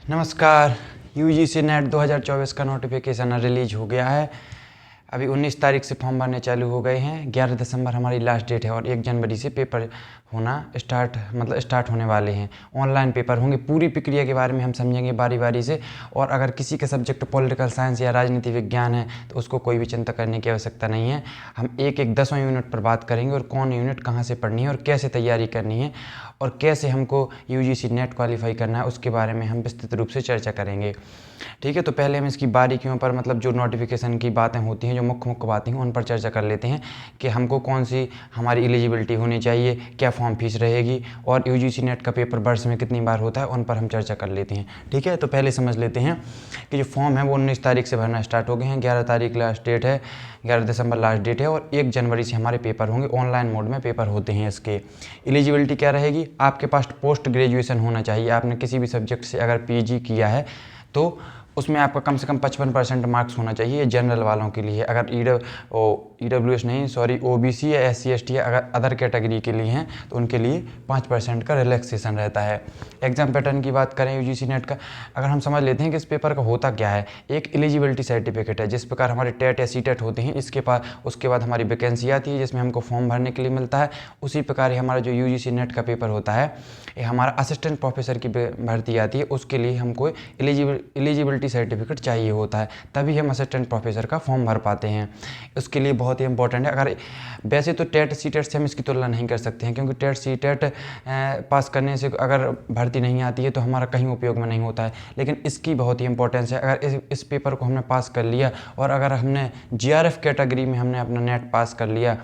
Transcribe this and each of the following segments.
नमस्कार। UGC net 2024 का notification release हो गया है। अभी 19 तारीख से फॉर्म भरने चालू हो गए हैं। 11 दिसंबर हमारी लास्ट डेट है और 1 जनवरी से पेपर होना स्टार्ट होने वाले हैं। ऑनलाइन पेपर होंगे। पूरी प्रक्रिया के बारे में हम समझेंगे बारी बारी से। और अगर किसी का सब्जेक्ट पॉलिटिकल साइंस या राजनीति विज्ञान है तो उसको कोई भी चिंता करने की आवश्यकता नहीं है। हम एक एक 10वां यूनिट पर बात करेंगे और कौन यूनिट कहाँ से पढ़नी है और कैसे तैयारी करनी है और कैसे हमको यूजीसी नेट क्वालिफाई करना है उसके बारे में हम विस्तृत रूप से चर्चा करेंगे। ठीक है, तो पहले हम इसकी बारीकियों पर जो नोटिफिकेशन की बातें होती हैं, जो मुख्य बातें हैं, उन पर चर्चा कर लेते हैं कि हमको कौन सी हमारी एलिजिबिलिटी होनी चाहिए, क्या फॉर्म फीस रहेगी और यूजीसी नेट का पेपर वर्ष में कितनी बार होता है, उन पर हम चर्चा कर लेते हैं। ठीक है, तो पहले समझ लेते हैं कि जो फॉर्म है वो 19 तारीख से भरना स्टार्ट हो गए हैं। 11 तारीख लास्ट डेट है, 11 दिसंबर लास्ट डेट है और 1 जनवरी से हमारे पेपर होंगे। ऑनलाइन मोड में पेपर होते हैं। इसके एलिजिबिलिटी क्या रहेगी? आपके पास पोस्ट ग्रेजुएशन होना चाहिए। आपने किसी भी सब्जेक्ट से अगर पीजी किया है तो उसमें आपका कम से कम 55% मार्क्स होना चाहिए। ये जनरल वालों के लिए। अगर ईडब्ल्यूएस नहीं, सॉरी, ओबीसी या एससी एसटी या अगर अदर कैटेगरी के लिए हैं तो उनके लिए 5% का रिलैक्सेशन रहता है। एग्जाम पैटर्न की बात करें यूजीसी नेट का, अगर हम समझ लेते हैं कि इस पेपर का होता क्या है। एक एलिजिबिलिटी सर्टिफिकेट है। जिस प्रकार हमारे टेट या सीटेट होते हैं, उसके बाद हमारी वैकेंसी आती है जिसमें हमको फॉर्म भरने के लिए मिलता है। उसी प्रकार ही हमारा जो यूजीसी नेट का पेपर होता है, ये हमारा असिस्टेंट प्रोफेसर की भर्ती आती है। उसके लिए हमको एलिजिबिलिटी सर्टिफिकेट चाहिए होता है, तभी हम असिस्टेंट प्रोफेसर का फॉर्म भर पाते हैं। उसके लिए बहुत ही इंपॉर्टेंट है। अगर वैसे तो टेट सीटेट से हम इसकी तुलना नहीं कर सकते हैं, क्योंकि टेट सीटेट पास करने से अगर भर्ती नहीं आती है तो हमारा कहीं उपयोग में नहीं होता है, लेकिन इसकी बहुत ही इंपॉर्टेंस है। अगर इस पेपर को हमने पास कर लिया और अगर हमने जीआरएफ कैटेगरी में हमने अपना नेट पास कर लिया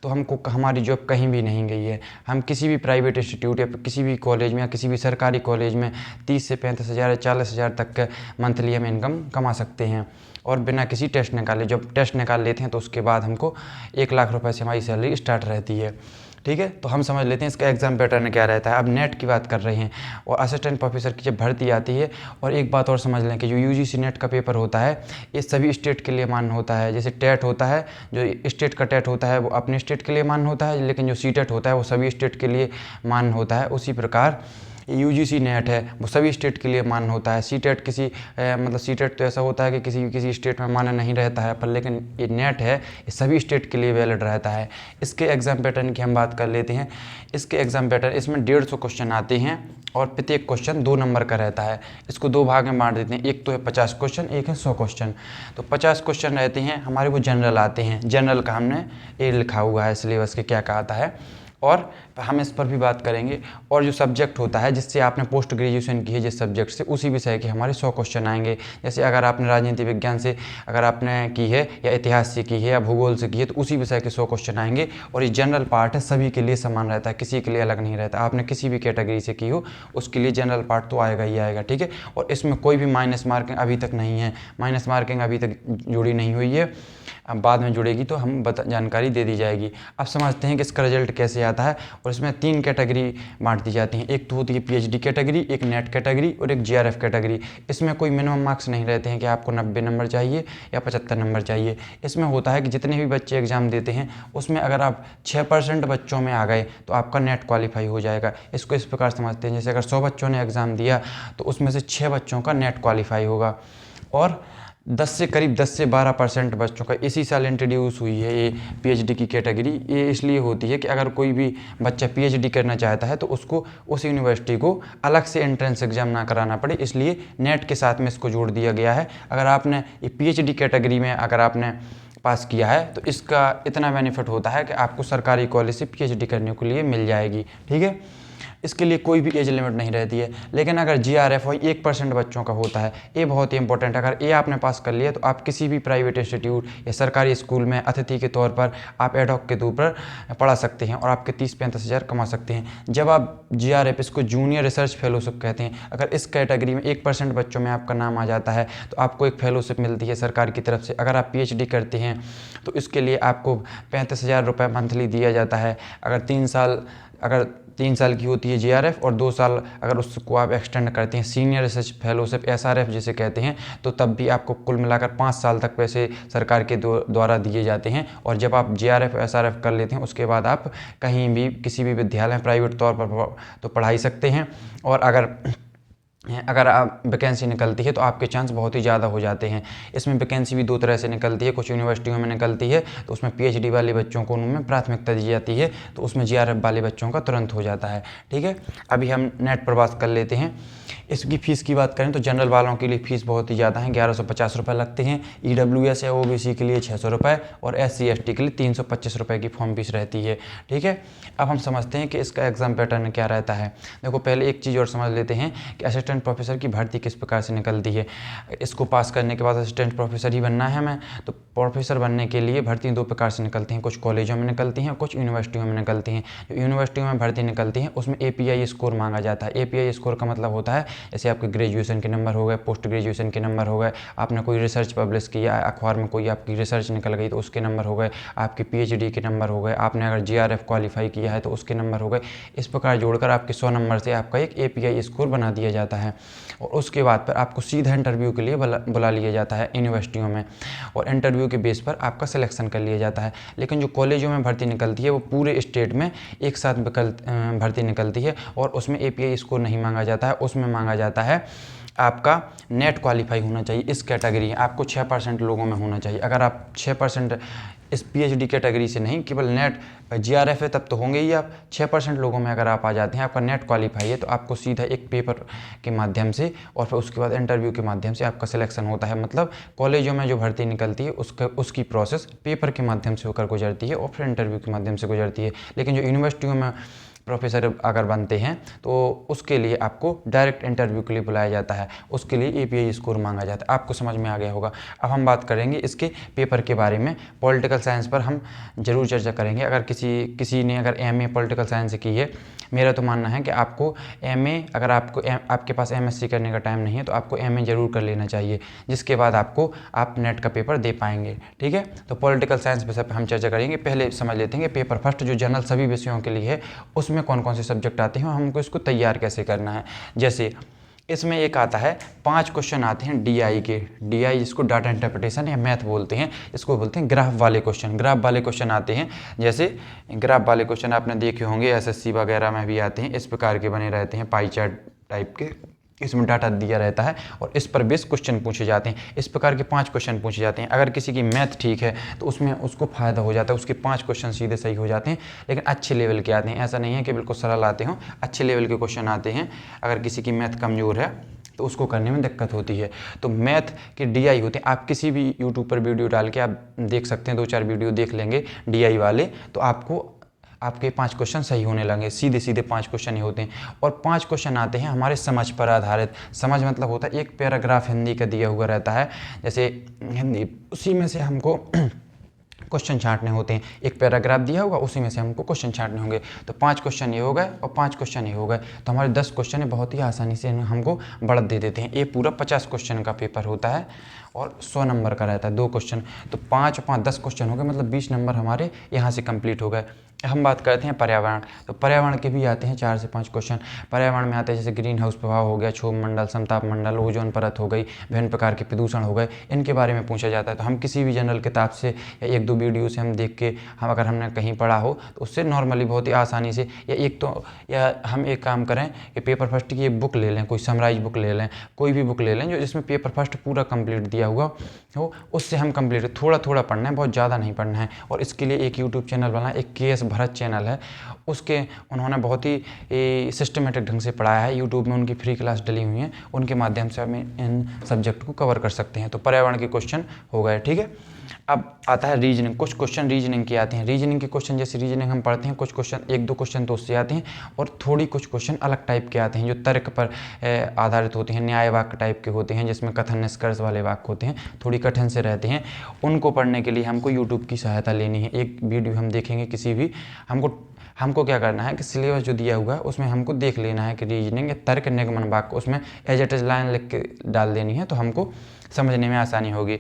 तो हमको हमारी जॉब कहीं भी नहीं गई है। हम किसी भी प्राइवेट इंस्टीट्यूट या किसी भी कॉलेज में या किसी भी सरकारी कॉलेज में 30 से 35 हज़ार या 40 हज़ार तक का मंथली हम इनकम कमा सकते हैं और बिना किसी टेस्ट निकाले। जब टेस्ट निकाल लेते हैं तो उसके बाद हमको 1 लाख रुपए से हमारी सैलरी स्टार्ट रहती है। ठीक है, तो हम समझ लेते हैं इसका एग्जाम पैटर्न क्या रहता है। अब नेट की बात कर रहे हैं और असिस्टेंट प्रोफेसर की जब भर्ती आती है, और एक बात और समझ लें कि जो यूजीसी नेट का पेपर होता है ये सभी स्टेट के लिए मान्य होता है। जैसे टेट होता है, जो स्टेट का टेट होता है वो अपने स्टेट के लिए मान्य होता है, लेकिन जो सीटेट होता है वो सभी स्टेट के लिए मान्य होता है। उसी प्रकार यूजीसी नेट है वो सभी स्टेट के लिए मान्य होता है। सीटेट सीटेट तो ऐसा होता है कि किसी स्टेट में मान्य नहीं रहता है, पर लेकिन ये नेट है ये सभी स्टेट के लिए वैलिड रहता है। इसके एग्जाम पैटर्न की हम बात कर लेते हैं। इसके एग्जाम पैटर्न, इसमें 150 क्वेश्चन आते हैं और प्रत्येक क्वेश्चन 2 नंबर का रहता है। इसको 2 भाग में बांट देते हैं, एक तो है 50 क्वेश्चन, एक है 100 क्वेश्चन। तो 50 क्वेश्चन रहते हैं हमारे, वो जनरल आते हैं। जनरल का हमने ये लिखा हुआ है सिलेबस के क्या कहा आता है, और हम इस पर भी बात करेंगे। और जो सब्जेक्ट होता है जिससे आपने पोस्ट ग्रेजुएशन की है, जिस सब्जेक्ट से, उसी विषय के हमारे 100 क्वेश्चन आएंगे। जैसे अगर आपने राजनीति विज्ञान से अगर आपने की है या इतिहास से की है या भूगोल से की है तो उसी विषय के 100 क्वेश्चन आएंगे। और ये जनरल पार्ट है, सभी के लिए समान रहता है, किसी के लिए अलग नहीं रहता। आपने किसी भी कैटेगरी से की हो उसके लिए जनरल पार्ट तो आएगा ही आएगा। ठीक है, और इसमें कोई भी माइनस मार्किंग अभी तक नहीं है। माइनस मार्किंग अभी तक जुड़ी नहीं हुई है, अब बाद में जुड़ेगी तो हम जानकारी दे दी जाएगी। अब समझते हैं कि इसका रिजल्ट कैसे आता है। और इसमें 3 कैटेगरी बांट दी जाती हैं। एक तो होती है पीएचडी कैटेगरी, एक नेट कैटेगरी और एक जीआरएफ कैटेगरी। इसमें कोई मिनिमम मार्क्स नहीं रहते हैं कि आपको 90 नंबर चाहिए या 75 नंबर चाहिए। इसमें होता है कि जितने भी बच्चे एग्जाम देते हैं उसमें अगर आप 6% बच्चों में आ गए तो आपका नेट क्वालिफाई हो जाएगा। इसको इस प्रकार समझते हैं, जैसे अगर 100 बच्चों ने एग्ज़ाम दिया तो उसमें से 6 बच्चों का नेट क्वालिफाई होगा। और 10 से 12% बच्चों का इसी साल इंट्रोड्यूस हुई है ये पीएचडी की कैटेगरी। ये इसलिए होती है कि अगर कोई भी बच्चा पीएचडी करना चाहता है तो उसको उस यूनिवर्सिटी को अलग से एंट्रेंस एग्जाम ना कराना पड़े, इसलिए नेट के साथ में इसको जोड़ दिया गया है। अगर आपने ये पीएचडी कैटेगरी में अगर आपने पास किया है तो इसका इतना बेनिफिट होता है कि आपको सरकारी कॉलेज से पीएचडी करने के लिए मिल जाएगी। ठीक है, इसके लिए कोई भी एज लिमिट नहीं रहती है। लेकिन अगर जीआरएफ हो 1% बच्चों का होता है, ये बहुत ही इंपॉर्टेंट है। अगर ये आपने पास कर लिया तो आप किसी भी प्राइवेट इंस्टीट्यूट या सरकारी स्कूल में अतिथि के तौर पर आप एडहॉक के तौर पर पढ़ा सकते हैं और आपके 30-35 हज़ार कमा सकते हैं। जब आप जीआरएफ, इसको जूनियर रिसर्च फेलोशिप कहते हैं, अगर इस कैटेगरी में 1% बच्चों में आपका नाम आ जाता है तो आपको एक फेलोशिप मिलती है सरकार की तरफ से। अगर आप पीएचडी करते हैं तो इसके लिए आपको 35 हज़ार रुपये मंथली दिया जाता है। अगर 3 साल की होती है जीआरएफ और 2 साल अगर उसको आप एक्सटेंड करते हैं सीनियर रिसर्च फेलोशिप एसआरएफ जिसे कहते हैं, तो तब भी आपको कुल मिलाकर 5 साल तक पैसे सरकार के द्वारा दिए जाते हैं। और जब आप जीआरएफ एसआरएफ कर लेते हैं उसके बाद आप कहीं भी किसी भी विद्यालय प्राइवेट तौर पर तो पढ़ाई सकते हैं। और अगर अगर आप वैकेंसी निकलती है तो आपके चांस बहुत ही ज़्यादा हो जाते हैं। इसमें वैकेंसी भी 2 तरह से निकलती है, कुछ यूनिवर्सिटियों में निकलती है तो उसमें पीएचडी वाले बच्चों को उनमें प्राथमिकता दी जाती है, तो उसमें जीआरएफ वाले बच्चों का तुरंत हो जाता है। ठीक है, अभी हम नेट पर बात कर लेते हैं। इसकी फ़ीस की बात करें तो जनरल वालों के लिए फ़ीस बहुत ही ज़्यादा है, 1150 रुपये लगते हैं। ईडब्ल्यूएस या ओबीसी के लिए 600 रुपये और एससी एसटी के लिए 325 रुपये की फॉर्म फीस रहती है। ठीक है, अब हम समझते हैं कि इसका एग्ज़ाम पैटर्न क्या रहता है। देखो, पहले एक चीज़ और समझ लेते हैं कि असिस्टेंट प्रोफेसर की भर्ती किस प्रकार से निकलती है। इसको पास करने के बाद असिस्टेंट प्रोफेसर ही बनना है हमें, तो प्रोफेसर बनने के लिए भर्ती 2 प्रकार से निकलती हैं, कुछ कॉलेजों में निकलती हैं, कुछ यूनिवर्सिटियों में निकलती हैं। जो यूनिवर्सिटियों में भर्ती निकलती हैं उसमें एपीआई स्कोर मांगा जाता है। एपीआई स्कोर का मतलब होता है जैसे आपके ग्रेजुएशन के नंबर हो गए, पोस्ट ग्रेजुएशन के नंबर हो गए, आपने कोई रिसर्च पब्लिश किया, अखबार में कोई आपकी रिसर्च निकल गई तो उसके नंबर हो गए, आपकी पीएचडी के नंबर हो गए, आपने अगर जीआरएफ क्वालिफाई किया है तो उसके नंबर हो गए। इस प्रकार जोड़कर आपके 100 नंबर से आपका एक एपीआई स्कोर बना दिया जाता है और उसके बाद पर आपको सीधा इंटरव्यू के लिए बुला लिया जाता है यूनिवर्सिटियों में, और इंटरव्यू के बेस पर आपका सिलेक्शन कर लिया जाता है। लेकिन जो कॉलेजों में भर्ती निकलती है वो पूरे स्टेट में एक साथ भर्ती निकलती है और उसमें एपीआई स्कोर नहीं मांगा जाता है, उसमें मांगा जाता है आपका नेट क्वालिफाई होना चाहिए। इस कैटेगरी आपको 6% लोगों में होना चाहिए। अगर आप 6% इस पीएचडी कैटेगरी से नहीं, केवल नेट जीआरएफ है तब तो होंगे ही आप। 6% लोगों में अगर आप आ जाते हैं, आपका नेट क्वालिफाई है, तो आपको सीधा एक पेपर के माध्यम से और फिर उसके बाद इंटरव्यू के माध्यम से आपका सिलेक्शन होता है। मतलब कॉलेजों में जो भर्ती निकलती है उसकी प्रोसेस पेपर के माध्यम से होकर गुजरती है और फिर इंटरव्यू के माध्यम से गुजरती है। लेकिन जो यूनिवर्सिटियों में प्रोफेसर अगर बनते हैं तो उसके लिए आपको डायरेक्ट इंटरव्यू के लिए बुलाया जाता है, उसके लिए एपीआई स्कोर मांगा जाता है। आपको समझ में आ गया होगा। अब हम बात करेंगे इसके पेपर के बारे में। पॉलिटिकल साइंस पर हम ज़रूर चर्चा करेंगे। अगर किसी ने अगर एमए पॉलिटिकल साइंस की है, मेरा तो मानना है कि आपको एमए, अगर आपके पास एमएससी करने का टाइम नहीं है तो आपको एमए ज़रूर कर लेना चाहिए, जिसके बाद आप नेट का पेपर दे पाएंगे। ठीक है, तो पॉलिटिकल साइंस विषय पर हम चर्चा करेंगे। पहले समझ लेते हैं कि पेपर फर्स्ट जो जनरल सभी विषयों के लिए है उसमें कौन कौन से सब्जेक्ट आते हैं और हमको इसको तैयार कैसे करना है। जैसे इसमें एक आता है 5 क्वेश्चन आते हैं डीआई के। डीआई जिसको डाटा इंटरप्रिटेशन या मैथ बोलते हैं, इसको बोलते हैं ग्राफ वाले क्वेश्चन। ग्राफ वाले क्वेश्चन आते हैं, जैसे ग्राफ वाले क्वेश्चन आपने देखे होंगे एसएससी वगैरह में भी आते हैं, इस प्रकार के बने रहते हैं, पाई चार्ट टाइप के। इसमें डाटा दिया रहता है और इस पर बेस क्वेश्चन पूछे जाते हैं। इस प्रकार के 5 क्वेश्चन पूछे जाते हैं। अगर किसी की मैथ ठीक है तो उसमें उसको फ़ायदा हो जाता है, उसके 5 क्वेश्चन सीधे सही हो जाते हैं। लेकिन अच्छे लेवल के आते हैं, ऐसा नहीं है कि बिल्कुल सरल आते हों, अच्छे लेवल के क्वेश्चन आते हैं। अगर किसी की मैथ कमज़ोर है तो उसको करने में दिक्कत होती है। तो मैथ के डीआई होते हैं। आप किसी भी यूट्यूब पर वीडियो डाल के आप देख सकते हैं, 2-4 वीडियो देख लेंगे डीआई वाले, तो आपके 5 क्वेश्चन सही होने लगे। सीधे सीधे 5 क्वेश्चन ही होते हैं। और 5 क्वेश्चन आते हैं हमारे समझ पर आधारित। समझ मतलब होता है एक पैराग्राफ हिंदी का दिया हुआ रहता है, जैसे हिंदी, उसी में से हमको क्वेश्चन छांटने होते हैं। एक पैराग्राफ दिया होगा, उसी में से हमको क्वेश्चन छांटने होंगे। तो 5 क्वेश्चन ये हो गए और 5 क्वेश्चन ये हो गए, तो हमारे 10 क्वेश्चन बहुत ही आसानी से हमको बढ़त दे देते हैं। ये पूरा 50 क्वेश्चन का पेपर होता है और 100 नंबर का रहता है, 2 क्वेश्चन। तो 5 और 5 10 क्वेश्चन हो गए, मतलब 20 नंबर हमारे यहाँ से कंप्लीट हो गए। हम बात करते हैं पर्यावरण। तो पर्यावरण के भी आते हैं 4 से 5 क्वेश्चन। पर्यावरण में आते हैं जैसे ग्रीन हाउस प्रभाव हो गया, क्षोभ मंडल, समताप मंडल, ओजोन परत हो गई, विभिन्न प्रकार के प्रदूषण हो गए, इनके बारे में पूछा जाता है। तो हम किसी भी जनरल किताब से या 1-2 वीडियो से हम देख के, अगर हमने कहीं पढ़ा हो तो उससे नॉर्मली बहुत ही आसानी से, या हम एक काम करें कि पेपर फर्स्ट की एक बुक ले लें, कोई समराइज बुक ले लें, कोई भी बुक ले लें जो जिसमें पेपर फर्स्ट पूरा कंप्लीट दिया हुआ हो, उससे हम कंप्लीट थोड़ा थोड़ा पढ़ना है, बहुत ज़्यादा नहीं पढ़ना है। और इसके लिए एक यूट्यूब चैनल बना, एक केएस भरत चैनल है, उन्होंने बहुत ही सिस्टमेटिक ढंग से पढ़ाया है। यूट्यूब में उनकी फ्री क्लास डली हुई हैं, उनके माध्यम से हम इन सब्जेक्ट को कवर कर सकते हैं। तो पर्यावरण के क्वेश्चन हो गए। ठीक है, अब आता है रीजनिंग। कुछ क्वेश्चन रीजनिंग के आते हैं। रीजनिंग के क्वेश्चन, जैसे रीजनिंग हम पढ़ते हैं, कुछ क्वेश्चन 1-2 क्वेश्चन तो उससे आते हैं और कुछ क्वेश्चन अलग टाइप के आते हैं जो तर्क पर आधारित होते हैं, न्याय वाक्य टाइप के होते हैं, जिसमें कथन निष्कर्ष वाले वाक्य होते हैं, थोड़ी कठिन से रहते हैं। उनको पढ़ने के लिए हमको यूट्यूब की सहायता लेनी है। एक वीडियो हम देखेंगे किसी भी, हमको क्या करना है कि सिलेबस जो दिया हुआ है उसमें हमको देख लेना है कि रीजनिंग या तर्क निगमन वाक्य उसमें एज इट इज लाइन लिख के डाल देनी है, तो हमको समझने में आसानी होगी।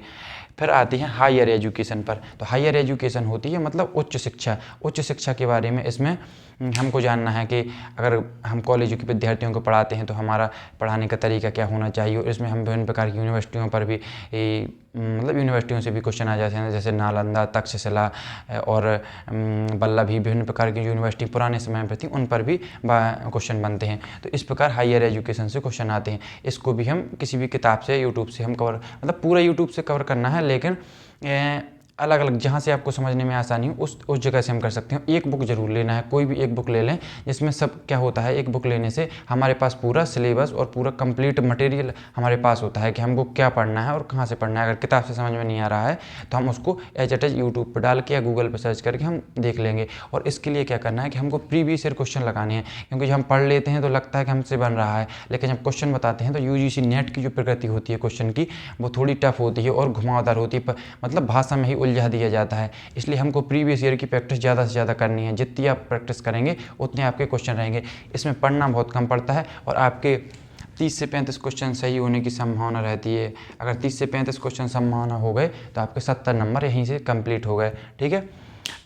फिर आती है हायर एजुकेशन पर। तो हायर एजुकेशन होती है मतलब उच्च शिक्षा। उच्च शिक्षा के बारे में इसमें हमको जानना है कि अगर हम कॉलेज के विद्यार्थियों को पढ़ाते हैं तो हमारा पढ़ाने का तरीका क्या होना चाहिए। और इसमें हम विभिन्न प्रकार की यूनिवर्सिटियों पर भी मतलब यूनिवर्सिटियों से भी क्वेश्चन आ जाते हैं, जैसे नालंदा, तक्षशिला और वल्लभी, विभिन्न प्रकार की यूनिवर्सिटी पुराने समय पर थी, उन पर भी क्वेश्चन बनते हैं। तो इस प्रकार हायर एजुकेशन से क्वेश्चन आते हैं। इसको भी हम किसी भी किताब से, यूट्यूब से हम कवर, मतलब पूरा यूट्यूब से कवर करना है, लेकिन अलग अलग जहाँ से आपको समझने में आसानी हो उस जगह से हम कर सकते हैं। एक बुक जरूर लेना है, कोई भी एक बुक ले लें जिसमें सब क्या होता है, एक बुक लेने से हमारे पास पूरा सिलेबस और पूरा कंप्लीट मटेरियल हमारे पास होता है कि हमको क्या पढ़ना है और कहाँ से पढ़ना है। अगर किताब से समझ में नहीं आ रहा है तो हम उसको एज इट इज यूट्यूब पर डाल के या गूगल पर सर्च करके हम देख लेंगे। और इसके लिए क्या करना है कि हमको प्रीवियस ईयर क्वेश्चन लगाने हैं, क्योंकि जब हम पढ़ लेते हैं तो लगता है कि हमसे बन रहा है, लेकिन जब क्वेश्चन बताते हैं तो यूजीसी नेट की जो प्रकृति होती है क्वेश्चन की, वो थोड़ी टफ होती है और घुमावदार होती है, मतलब भाषा में ही उलझा दिया जाता है। इसलिए हमको प्रीवियस ईयर की प्रैक्टिस ज़्यादा से ज़्यादा करनी है। जितनी आप प्रैक्टिस करेंगे उतने आपके क्वेश्चन रहेंगे। इसमें पढ़ना बहुत कम पड़ता है और आपके 30 से 35 क्वेश्चन सही होने की संभावना रहती है। अगर 30 से 35 क्वेश्चन संभावना हो गए तो आपके 70 नंबर यहीं से कंप्लीट हो गए। ठीक है।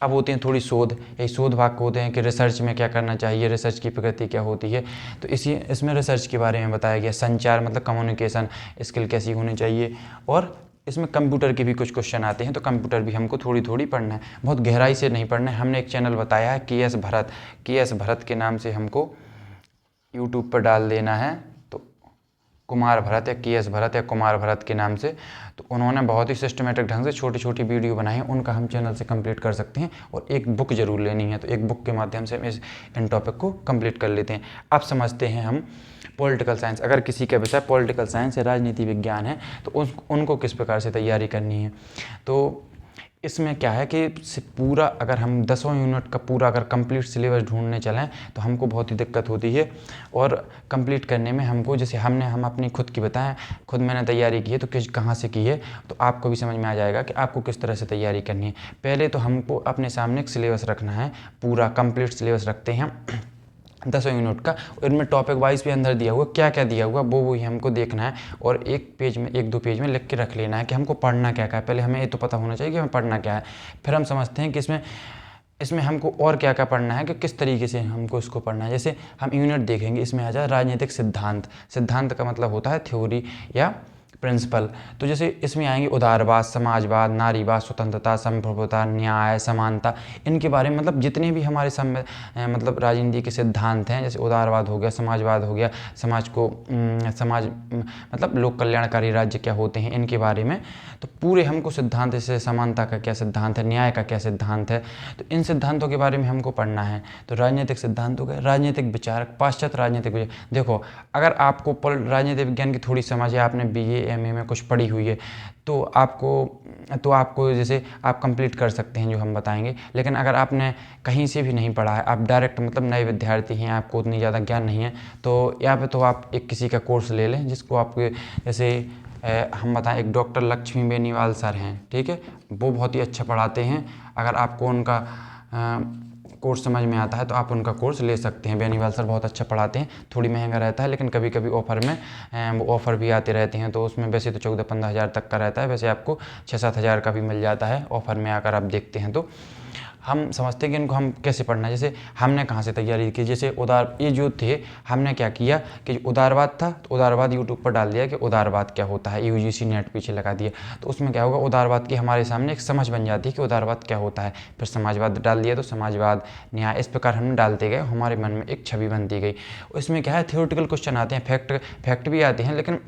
अब होती हैं थोड़ी शोध, यही शोध भाग होते हैं कि रिसर्च में क्या करना चाहिए, रिसर्च की प्रकृति क्या होती है। तो इसमें रिसर्च के बारे में बताया गया। संचार मतलब कम्युनिकेशन स्किल कैसी होनी चाहिए। और इसमें कंप्यूटर के भी कुछ क्वेश्चन आते हैं, तो कंप्यूटर भी हमको थोड़ी थोड़ी पढ़ना है, बहुत गहराई से नहीं पढ़ना है। हमने एक चैनल बताया है के एस भरत के नाम से हमको यूट्यूब पर डाल देना है। तो कुमार भरत या के एस भरत या कुमार भरत के नाम से, तो उन्होंने बहुत ही सिस्टमेटिक ढंग से छोटी छोटी वीडियो बनाई है, उनका हम चैनल से कंप्लीट कर सकते हैं। और एक बुक जरूर लेनी है, तो एक बुक के माध्यम से हम इन टॉपिक को कंप्लीट कर लेते हैं। अब समझते हैं हम पॉलिटिकल साइंस। अगर किसी का विषय पॉलिटिकल साइंस या राजनीति विज्ञान है तो उनको किस प्रकार से तैयारी करनी है। तो इसमें क्या है कि पूरा अगर हम 10 यूनिट का पूरा अगर कंप्लीट सिलेबस ढूंढने चलें तो हमको बहुत ही दिक्कत होती है। और कंप्लीट करने में हमको, जैसे हम अपनी खुद की बताएं, खुद मैंने तैयारी की है तो कहाँ से की है, तो आपको भी समझ में आ जाएगा कि आपको किस तरह से तैयारी करनी है। पहले तो हमको अपने सामने एक सिलेबस रखना है, पूरा कंप्लीट सिलेबस रखते हैं 10 यूनिट का। इनमें टॉपिक वाइज भी अंदर दिया हुआ, क्या क्या दिया हुआ वो ही हमको देखना है। और एक दो पेज में लिख के रख लेना है कि हमको पढ़ना क्या क्या है। पहले हमें ये तो पता होना चाहिए कि हमें पढ़ना क्या है। फिर हम समझते हैं कि इसमें हमको और क्या क्या पढ़ना है, कि किस तरीके से हमको इसको पढ़ना है। जैसे हम यूनिट देखेंगे, इसमें आ जाए राजनीतिक सिद्धांत। सिद्धांत का मतलब होता है थ्योरी या प्रिंसिपल। तो जैसे इसमें आएंगे उदारवाद, समाजवाद, नारीवाद, स्वतंत्रता, संप्रभुता, न्याय, समानता। इनके बारे में मतलब जितने भी हमारे मतलब राजनीति के सिद्धांत हैं, जैसे उदारवाद हो गया, समाजवाद हो गया, समाज मतलब लोक कल्याणकारी राज्य क्या होते हैं, इनके बारे में तो पूरे हमको सिद्धांत, जैसे समानता का क्या सिद्धांत है, न्याय का क्या सिद्धांत है, तो इन सिद्धांतों के बारे में हमको पढ़ना है। तो राजनीतिक सिद्धांत हो गए, राजनीतिक विचारक, पाश्चात्य राजनीतिक विचार। देखो, अगर आपको राजनीतिक विज्ञान की थोड़ी समझ है, आपने BA MA में कुछ पढ़ी हुई है, तो आपको जैसे आप कंप्लीट कर सकते हैं जो हम बताएंगे। लेकिन अगर आपने कहीं से भी नहीं पढ़ा है, आप डायरेक्ट मतलब नए विद्यार्थी हैं, आपको उतनी ज़्यादा ज्ञान नहीं है, तो यहाँ पे तो आप एक किसी का कोर्स ले लें जिसको आपके, जैसे हम बताएं, एक डॉक्टर लक्ष्मी बेनीवाल सर हैं, ठीक है, वो बहुत ही अच्छा पढ़ाते हैं। अगर आपको उनका कोर्स समझ में आता है तो आप उनका कोर्स ले सकते हैं। बेनीवाल सर बहुत अच्छा पढ़ाते हैं, थोड़ी महंगा रहता है, लेकिन कभी कभी ऑफ़र में वो ऑफ़र भी आते रहते हैं। तो उसमें वैसे तो 14-15 हज़ार तक का रहता है, वैसे आपको 6-7 हज़ार का भी मिल जाता है ऑफ़र में आकर आप देखते हैं। तो हम समझते हैं कि इनको हम कैसे पढ़ना है। जैसे हमने कहाँ से तैयारी की, जैसे ये जो थे, हमने क्या किया कि उदारवाद था तो उदारवाद यूट्यूब पर डाल दिया कि उदारवाद क्या होता है, UGC नेट पीछे लगा दिया। तो उसमें क्या होगा, उदारवाद की हमारे सामने एक समझ बन जाती है कि उदारवाद क्या होता है। फिर समाजवाद डाल दिया तो समाजवाद, न्याय, इस प्रकार हम डालते गए, हमारे मन में एक छवि बनती गई। इसमें क्या है, थ्योरेटिकल क्वेश्चन आते हैं, फैक्ट भी आते हैं, लेकिन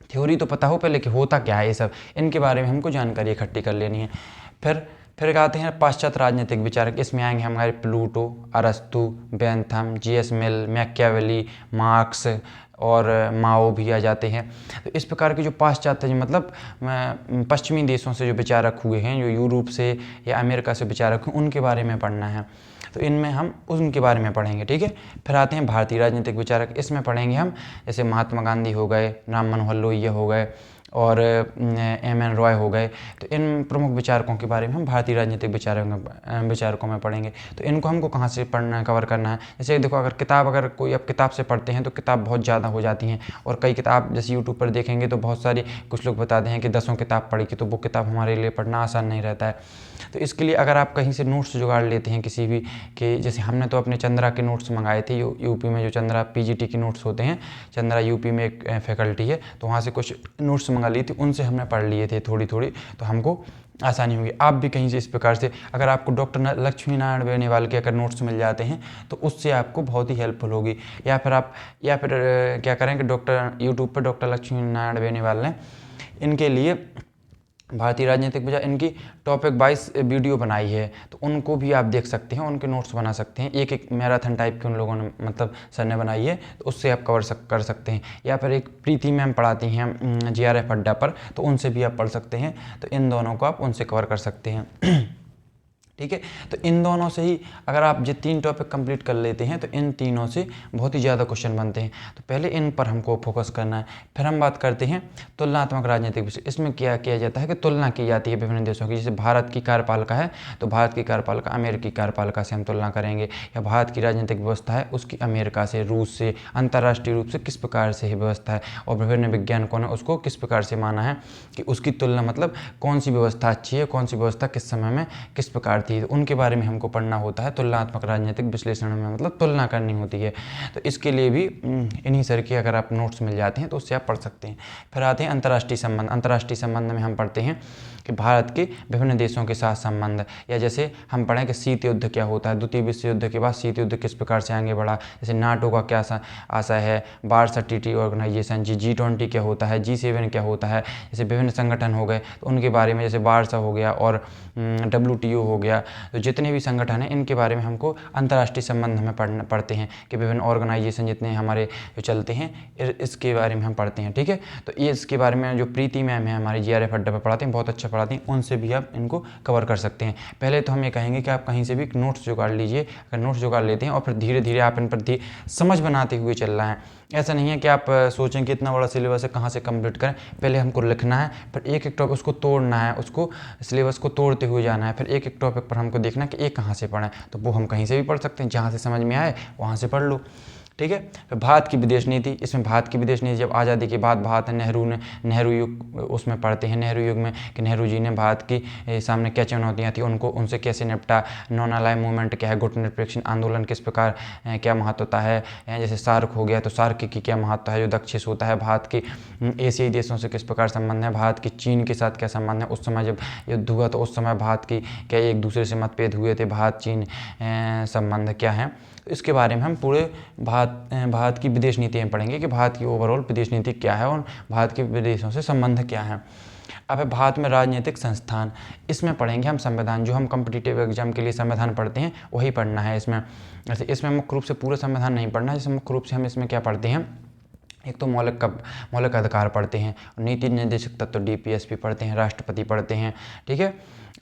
थ्योरी तो पता हो पहले कि होता क्या है, ये सब इनके बारे में हमको जानकारी इकट्ठी कर लेनी है। फिर आते हैं पाश्चात्य राजनीतिक विचारक। इसमें आएंगे हमारे प्लूटो, अरस्तु, बेंथम, GS मिल, मैकियावेली, मार्क्स और माओ भी आ जाते हैं। तो इस प्रकार के जो पाश्चात्य मतलब पश्चिमी देशों से जो विचारक हुए हैं, जो यूरोप से या अमेरिका से विचारक हैं, उनके बारे में पढ़ना है। तो इनमें हम उनके बारे में पढ़ेंगे, ठीक है। फिर आते हैं भारतीय राजनीतिक विचारक। इसमें पढ़ेंगे हम जैसे महात्मा गांधी हो गए, राम मनोहर लोहिया हो गए, और एम.एन. रॉय हो गए। तो इन प्रमुख विचारकों के बारे में हम भारतीय राजनीतिक विचारकों में पढ़ेंगे। तो इनको हमको कहाँ से पढ़ना कवर करना है, जैसे देखो अगर कोई आप किताब से पढ़ते हैं तो किताब बहुत ज़्यादा हो जाती हैं, और कई किताब जैसे यूट्यूब पर देखेंगे तो बहुत सारी कुछ लोग बताते हैं कि 10 किताब पढ़ी की, तो वो किताब हमारे लिए पढ़ना आसान नहीं रहता है। तो इसके लिए अगर आप कहीं से नोट्स जुगाड़ लेते हैं किसी भी के, जैसे हमने तो अपने चंद्रा के नोट्स मंगाए थे, यूपी में जो चंद्रा पीजीटी के नोट्स होते हैं, चंद्रा यूपी में एक फैकल्टी है, तो वहाँ से कुछ नोट्स मंगा ली थी, उनसे हमने पढ़ लिए थे थोड़ी थोड़ी, तो हमको आसानी होगी। आप भी कहीं से इस प्रकार से अगर आपको डॉक्टर लक्ष्मी नारायण बेनीवाल के अगर नोट्स मिल जाते हैं तो उससे आपको बहुत ही हेल्पफुल होगी। या फिर क्या करें कि यूट्यूब पर डॉक्टर लक्ष्मी नारायण बेनीवाल ने इनके लिए भारतीय राजनीतिक विचार इनकी टॉपिक 22 वीडियो बनाई है, तो उनको भी आप देख सकते हैं, उनके नोट्स बना सकते हैं। एक मैराथन टाइप के उन लोगों ने मतलब सर ने बनाई है, तो उससे आप कर सकते हैं। या फिर एक प्रीति मैम पढ़ाती हैं JRF अड्डा पर, तो उनसे भी आप पढ़ सकते हैं। तो इन दोनों को आप उनसे कवर कर सकते हैं। ठीक है, तो इन दोनों से ही अगर आप ये 3 टॉपिक कंप्लीट कर लेते हैं तो इन तीनों से बहुत ही ज़्यादा क्वेश्चन बनते हैं। तो पहले इन पर हमको फोकस करना है। फिर हम बात करते हैं तुलनात्मक राजनीतिक विषय। इसमें क्या किया जाता है कि तुलना की जाती है विभिन्न देशों की। जैसे भारत की कार्यपालिका है तो भारत की कार्यपालिका अमेरिकी कार्यपालिका से हम तुलना करेंगे, या भारत की राजनीतिक व्यवस्था है उसकी अमेरिका से, रूस से, अंतर्राष्ट्रीय रूप से किस प्रकार से व्यवस्था है, और विभिन्न वैज्ञानिकों ने उसको किस प्रकार से माना है कि उसकी तुलना मतलब कौन सी व्यवस्था अच्छी है, कौन सी व्यवस्था किस समय में किस प्रकार थी, तो उनके बारे में हमको पढ़ना होता है। तुलनात्मक राजनीतिक विश्लेषण में मतलब तुलना करनी होती है। तो इसके लिए भी इन्हीं सर के अगर आप नोट्स मिल जाते हैं तो उससे आप पढ़ सकते हैं। फिर आते हैं अंतर्राष्ट्रीय संबंध। अंतर्राष्ट्रीय संबंध में हम पढ़ते हैं कि भारत के विभिन्न देशों के साथ संबंध, या जैसे हम पढ़ें कि शीत युद्ध क्या होता है, द्वितीय विश्व युद्ध के बाद शीत युद्ध किस प्रकार से आगे बढ़ा, जैसे नाटो का क्या आशय है, वार्सा ट्रीटी ऑर्गेनाइजेशन, G20 क्या होता है, G7 क्या होता है, जैसे विभिन्न संगठन हो गए तो उनके बारे में, जैसे वार्सा हो गया और WTO हो गया, तो जितने भी संगठन हैं इनके बारे में हमको अंतर्राष्ट्रीय संबंध में पढ़ते हैं कि विभिन्न ऑर्गेनाइजेशन जितने हमारे जो चलते हैं इसके बारे में हम पढ़ते हैं। ठीक है, तो ये इसके बारे में जो प्रीति मैम है हमारी JRF अड्डा पर पढ़ाते हैं, बहुत अच्छा पढ़ाती हैं, उनसे भी आप इनको कवर कर सकते हैं। पहले तो हम ये कहेंगे कि आप कहीं से भी नोट्स जुगाड़ लीजिए। अगर नोट्स जुगाड़ लेते हैं और फिर धीरे धीरे आप इन पर समझ बनाते हुए चल रहे हैं। ऐसा नहीं है कि आप सोचें कि इतना बड़ा सिलेबस है कहाँ से कंप्लीट करें। पहले हमको लिखना है, फिर एक एक टॉपिक उसको तोड़ना है, उसको सिलेबस को तोड़ते हुए जाना है, फिर एक एक टॉपिक पर हमको देखना है कि एक कहाँ से पढ़ें। तो वो हम कहीं से भी पढ़ सकते हैं, जहाँ से समझ में आए वहाँ से पढ़ लो। ठीक है, फिर भारत की विदेश नीति। इसमें भारत की विदेश नीति जब आज़ादी के बाद भारत नेहरू युग उसमें पढ़ते हैं, नेहरू युग में कि नेहरू जी ने भारत की सामने क्या चुनौतियाँ थी उनसे कैसे निपटा, नॉन अलाइन मूवमेंट क्या है, गुटनिरपेक्ष आंदोलन किस प्रकार क्या महत्वता है, जैसे सार्क हो गया तो सार्क की क्या महत्व है, जो दक्षिण होता है, भारत की एशियाई देशों से किस प्रकार संबंध है, भारत की चीन के साथ क्या संबंध है, उस समय जब युद्ध हुआ तो उस समय भारत की क्या एक दूसरे से मतभेद हुए थे, भारत चीन संबंध क्या है। तो इसके बारे में हम पूरे भारत की विदेश नीति में पढ़ेंगे कि भारत की ओवरऑल विदेश नीति क्या है और भारत के विदेशों से संबंध क्या है। अब है भारत में राजनीतिक संस्थान। इसमें पढ़ेंगे हम संविधान। जो हम कॉम्पिटिटिव एग्जाम के लिए संविधान पढ़ते हैं वही पढ़ना है इसमें। जैसे इसमें मुख्य रूप से पूरा संविधान नहीं पढ़ना है, जैसे मुख्य रूप से हम इसमें क्या पढ़ते हैं, एक तो मौलिक अधिकार पढ़ते हैं, नीति निर्देशक तत्व DPSP पढ़ते हैं, राष्ट्रपति पढ़ते हैं, ठीक है,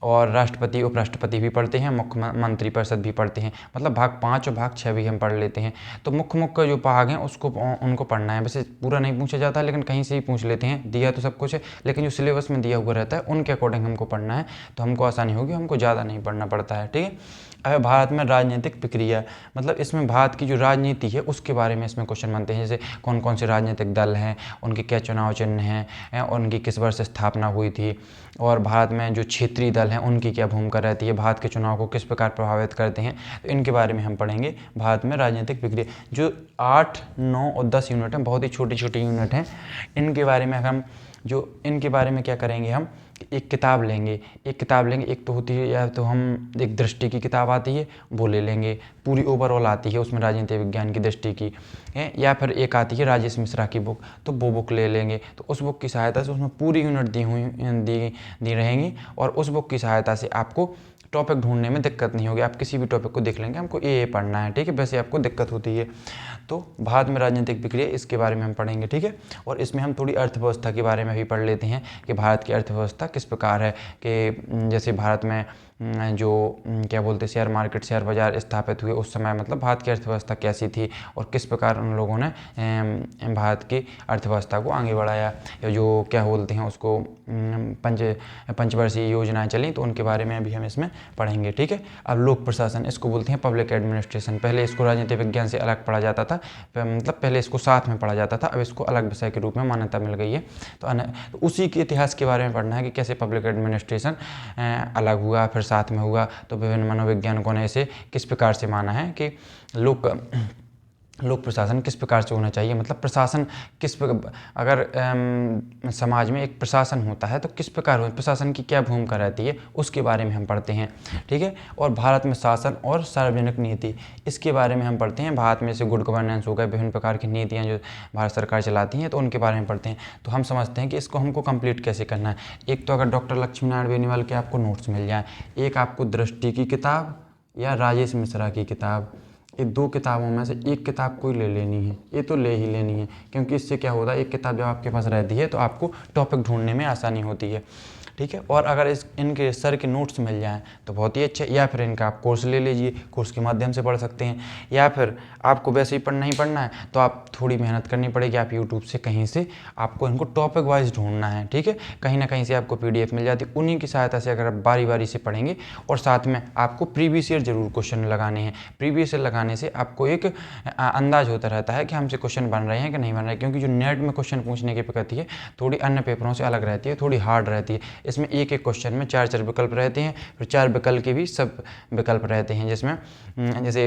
और राष्ट्रपति उपराष्ट्रपति भी पढ़ते हैं, मुख्यमंत्री परिषद भी पढ़ते हैं। मतलब भाग 5 और भाग 6 भी हम पढ़ लेते हैं। तो मुख्य जो भाग हैं उनको पढ़ना है। वैसे पूरा नहीं पूछा जाता लेकिन कहीं से ही पूछ लेते हैं, दिया तो सब कुछ है लेकिन जो सिलेबस में दिया हुआ रहता है उनके अकॉर्डिंग हमको पढ़ना है, तो हमको आसानी होगी, हमको ज़्यादा नहीं पढ़ना पड़ता है। ठीक है, अब भारत में राजनीतिक प्रक्रिया, मतलब इसमें भारत की जो राजनीति है उसके बारे में इसमें क्वेश्चन बनते हैं। जैसे कौन कौन से राजनीतिक दल हैं, उनके क्या चुनाव चिन्ह हैं, उनकी किस वर्ष स्थापना हुई थी, और भारत में जो क्षेत्रीय दल हैं उनकी क्या भूमिका रहती है, भारत के चुनाव को किस प्रकार प्रभावित करते हैं, तो इनके बारे में हम पढ़ेंगे। भारत में राजनीतिक प्रक्रिया जो 8, 9 और 10 यूनिट हैं, बहुत ही छोटी छोटी यूनिट हैं, इनके बारे में इनके बारे में क्या करेंगे, हम एक किताब लेंगे। एक तो होती है, या तो हम एक दृष्टि की किताब आती है वो ले लेंगे, पूरी ओवरऑल आती है उसमें राजनीतिक विज्ञान की दृष्टि की है, या फिर एक आती है राजेश मिश्रा की बुक, तो वो बुक ले लेंगे। तो उस बुक की सहायता से उसमें पूरी यूनिट दी रहेंगी, और उस बुक की सहायता से आपको टॉपिक ढूंढने में दिक्कत नहीं होगी। आप किसी भी टॉपिक को देख लेंगे, हमको ये पढ़ना है, ठीक है, वैसे आपको दिक्कत होती है। तो भारत में राजनीतिक प्रक्रिया, इसके बारे में हम पढ़ेंगे, ठीक है। और इसमें हम थोड़ी अर्थव्यवस्था के बारे में भी पढ़ लेते हैं कि भारत की अर्थव्यवस्था किस प्रकार है, कि जैसे भारत में जो क्या बोलते शेयर मार्केट, शेयर बाज़ार स्थापित हुए उस समय मतलब भारत की अर्थव्यवस्था कैसी थी और किस प्रकार उन लोगों ने भारत की अर्थव्यवस्था को आगे बढ़ाया, या जो क्या बोलते हैं उसको पंचवर्षीय योजनाएं चली, तो उनके बारे में भी हम इसमें पढ़ेंगे। ठीक है। अब लोक प्रशासन, इसको बोलते हैं पब्लिक एडमिनिस्ट्रेशन। पहले इसको राजनीति विज्ञान से अलग पढ़ा जाता था, मतलब पहले इसको साथ में पढ़ा जाता था, अब इसको अलग विषय के रूप में मान्यता मिल गई है। तो उसी के इतिहास के बारे में पढ़ना है कि कैसे पब्लिक एडमिनिस्ट्रेशन अलग हुआ फिर साथ में हुआ, तो विभिन्न मनोवैज्ञानिकों ने इसे किस प्रकार से माना है कि लोक प्रशासन किस प्रकार से होना चाहिए, मतलब प्रशासन अगर समाज में एक प्रशासन होता है तो किस प्रकार हो, प्रशासन की क्या भूमिका रहती है, उसके बारे में हम पढ़ते हैं। ठीक है। और भारत में शासन और सार्वजनिक नीति, इसके बारे में हम पढ़ते हैं। भारत में जैसे गुड गवर्नेंस हो गए, विभिन्न प्रकार की नीतियाँ जो भारत सरकार चलाती हैं, तो उनके बारे में पढ़ते हैं। तो हम समझते हैं कि इसको हमको कंप्लीट कैसे करना है। एक तो अगर डॉक्टर लक्ष्मी नारायण बेनीवाल के आपको नोट्स मिल जाए, एक आपको दृष्टि की किताब या राजेश मिश्रा की किताब, ये दो किताबों में से एक किताब कोई ले लेनी है, ये तो ले ही लेनी है, क्योंकि इससे क्या होता है, एक किताब जब आपके पास रहती है तो आपको टॉपिक ढूंढने में आसानी होती है। ठीक है। और अगर इनके सर के नोट्स मिल जाएं तो बहुत ही अच्छे, या फिर इनका आप कोर्स ले लीजिए, कोर्स के माध्यम से पढ़ सकते हैं, या फिर आपको वैसे ही पढ़ना ही पढ़ना है तो आप थोड़ी मेहनत करनी पड़ेगी, आप यूट्यूब से कहीं से आपको इनको टॉपिक वाइज ढूंढना है। ठीक है। कहीं ना कहीं से आपको PDF मिल जाती है, उन्हीं की सहायता से अगर आप बारी बारी से पढ़ेंगे, और साथ में आपको प्रीवियस ईयर जरूर क्वेश्चन लगाने हैं। प्रीवियस ईयर लगाने से आपको एक अंदाज होता रहता है कि हमसे क्वेश्चन बन रहे हैं कि नहीं बन रहे, क्योंकि जो नेट में क्वेश्चन पूछने की प्रकृति है थोड़ी अन्य पेपरों से अलग रहती है, थोड़ी हार्ड रहती है। इसमें एक एक क्वेश्चन में 4 विकल्प रहते हैं, फिर 4 विकल्प के भी सब विकल्प रहते हैं, जिसमें जैसे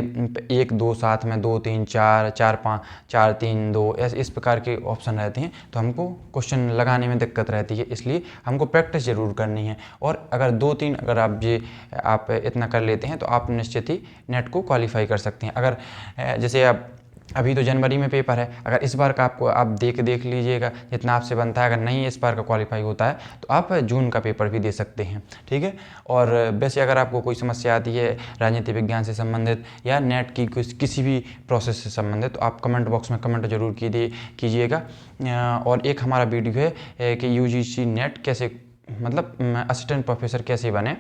1 2 साथ में 2 3 4 4 5 4 3 2 इस प्रकार के ऑप्शन रहते हैं। तो हमको क्वेश्चन लगाने में दिक्कत रहती है, इसलिए हमको प्रैक्टिस जरूर करनी है। और अगर 2-3 अगर आप इतना कर लेते हैं तो आप निश्चित ही नेट को क्वालिफाई कर सकते हैं। अगर जैसे आप अभी तो जनवरी में पेपर है, अगर इस बार का आपको आप देख लीजिएगा जितना आपसे बनता है, अगर नहीं इस बार का क्वालिफाई होता है तो आप जून का पेपर भी दे सकते हैं। ठीक है। और वैसे अगर आपको कोई समस्या आती है राजनीति विज्ञान से संबंधित या नेट की किसी भी प्रोसेस से संबंधित, तो आप कमेंट बॉक्स में कमेंट जरूर कीजिएगा। और एक हमारा वीडियो है कि UGC नेट कैसे, मतलब असिस्टेंट प्रोफेसर कैसे बने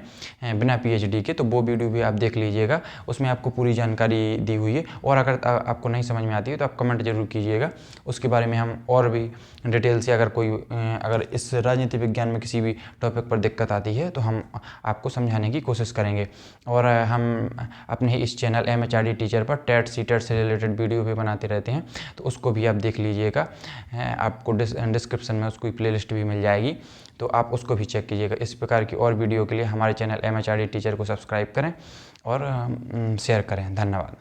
बिना PhD के, तो वो वीडियो भी आप देख लीजिएगा, उसमें आपको पूरी जानकारी दी हुई है। और अगर आपको नहीं समझ में आती है तो आप कमेंट जरूर कीजिएगा, उसके बारे में हम और भी डिटेल से अगर इस राजनीति विज्ञान में किसी भी टॉपिक पर दिक्कत आती है तो हम आपको समझाने की कोशिश करेंगे। और हम अपने इस चैनल MHRD टीचर पर टेट सीटेट से रिलेटेड वीडियो भी बनाते रहते हैं, तो उसको भी आप देख लीजिएगा। आपको डिस्क्रिप्शन में उसकी प्लेलिस्ट भी मिल जाएगी, तो आप उसको भी चेक कीजिएगा। इस प्रकार की और वीडियो के लिए हमारे चैनल MHRD टीचर को सब्सक्राइब करें और शेयर करें। धन्यवाद।